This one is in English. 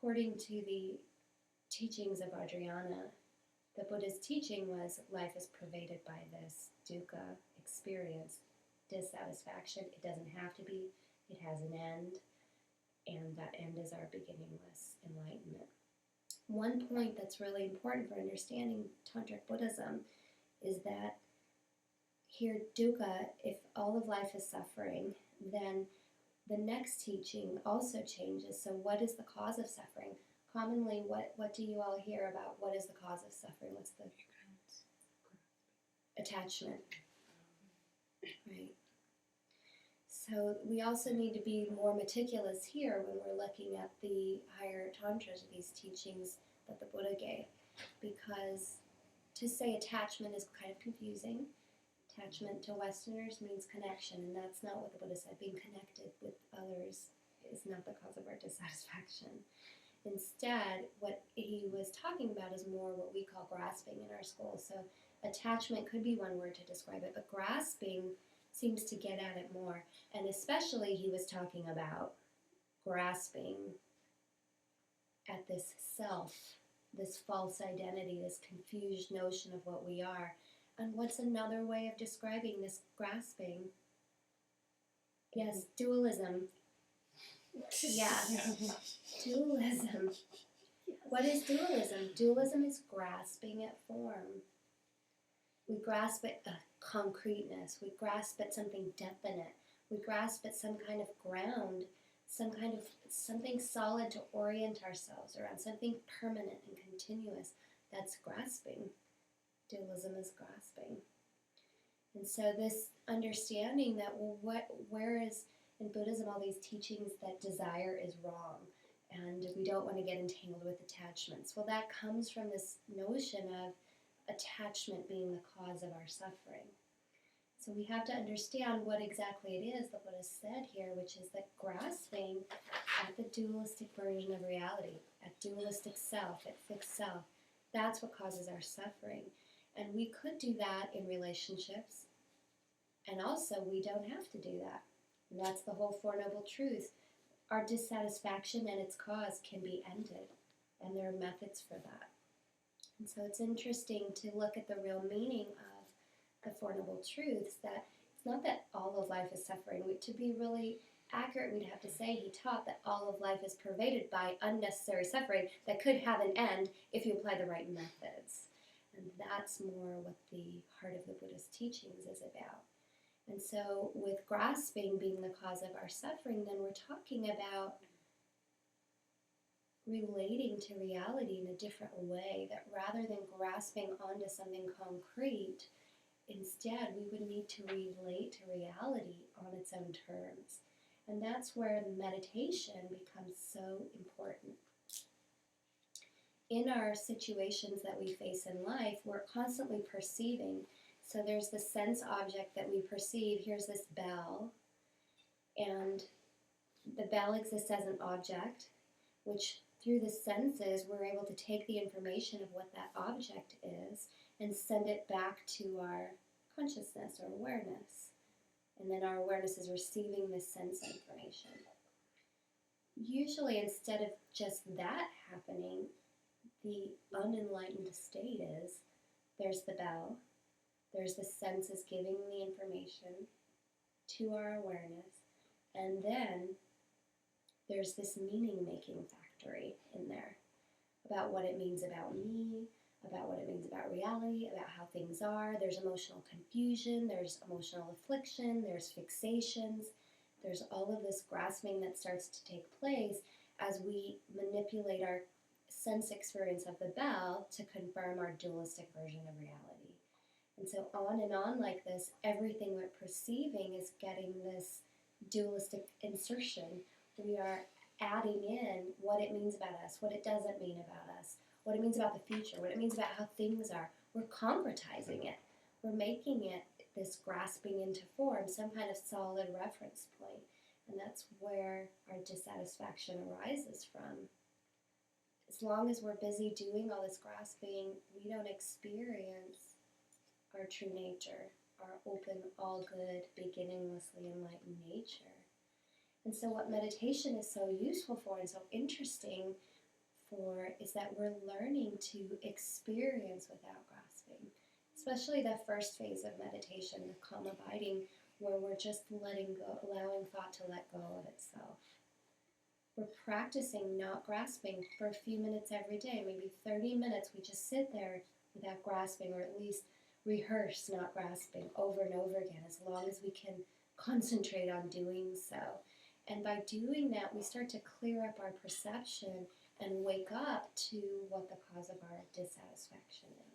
according to the teachings of Vajrayana, the Buddha's teaching was life is pervaded by this dukkha experience, dissatisfaction. It doesn't have to be. It has an end, and that end is our beginningless enlightenment. One point that's really important for understanding Tantric Buddhism is that here, dukkha, if all of life is suffering, then the next teaching also changes. So what is the cause of suffering? Commonly, what do you all hear about what is the cause of suffering? What's the attachment? Right. So we also need to be more meticulous here when we're looking at the higher tantras, these teachings that the Buddha gave, because to say attachment is kind of confusing. Attachment to Westerners means connection, and that's not what the Buddha said. Being connected with others is not the cause of our dissatisfaction. Instead, what he was talking about is more what we call grasping in our school. So attachment could be one word to describe it, but grasping seems to get at it more. And especially he was talking about grasping at this self, this false identity, this confused notion of what we are. And what's another way of describing this grasping? Yes, dualism. Yeah, dualism. What is dualism? Dualism is grasping at form. We grasp at concreteness. We grasp at something definite. We grasp at some kind of ground, something solid to orient ourselves around, something permanent and continuous. That's grasping. Dualism is grasping. And so this understanding that, well, where is in Buddhism all these teachings that desire is wrong and we don't want to get entangled with attachments? Well, that comes from this notion of attachment being the cause of our suffering. So we have to understand what exactly it is that Buddha said here, which is that grasping at the dualistic version of reality, at dualistic self, at fixed self, that's what causes our suffering. And we could do that in relationships, and also we don't have to do that. And that's the whole Four Noble Truths. Our dissatisfaction and its cause can be ended, and there are methods for that. And so it's interesting to look at the real meaning of the Four Noble Truths, that it's not that all of life is suffering. To be really accurate, we'd have to say he taught that all of life is pervaded by unnecessary suffering that could have an end if you apply the right methods. And that's more what the heart of the Buddhist teachings is about. And so with grasping being the cause of our suffering, then we're talking about relating to reality in a different way, that rather than grasping onto something concrete, instead we would need to relate to reality on its own terms. And that's where the meditation becomes so important. In our situations that we face in life, we're constantly perceiving. So there's the sense object that we perceive. Here's this bell, and the bell exists as an object, which through the senses we're able to take the information of what that object is and send it back to our consciousness or awareness. And then our awareness is receiving this sense information. Usually, instead of just that happening, the unenlightened state is there's the bell, there's the senses giving the information to our awareness, and then there's this meaning-making factory in there about what it means about me, about what it means about reality, about how things are. There's emotional confusion, there's emotional affliction, there's fixations, there's all of this grasping that starts to take place as we manipulate our sense experience of the bell to confirm our dualistic version of reality. And so on and on like this, everything we're perceiving is getting this dualistic insertion. We are adding in what it means about us, what it doesn't mean about us, what it means about the future, what it means about how things are. We're concretizing it. We're making it this grasping into form, some kind of solid reference point. And that's where our dissatisfaction arises from. As long as we're busy doing all this grasping, we don't experience our true nature, our open, all-good, beginninglessly enlightened nature. And so what meditation is so useful for and so interesting for is that we're learning to experience without grasping, especially the first phase of meditation, the calm abiding, where we're just letting go, allowing thought to let go of itself. We're practicing not grasping for a few minutes every day, maybe 30 minutes. We just sit there without grasping, or at least rehearse not grasping over and over again, as long as we can concentrate on doing so. And by doing that, we start to clear up our perception and wake up to what the cause of our dissatisfaction is.